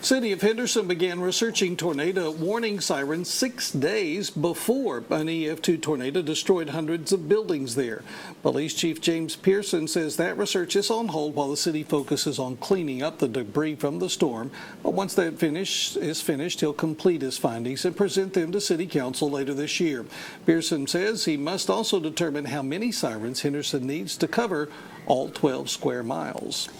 City of Henderson began researching tornado warning sirens 6 days before an EF2 tornado destroyed hundreds of buildings there. Police Chief James Pearson says that research is on hold while the city focuses on cleaning up the debris from the storm. But once that is finished, he'll complete his findings and present them to City Council later this year. Pearson says he must also determine how many sirens Henderson needs to cover all 12 square miles.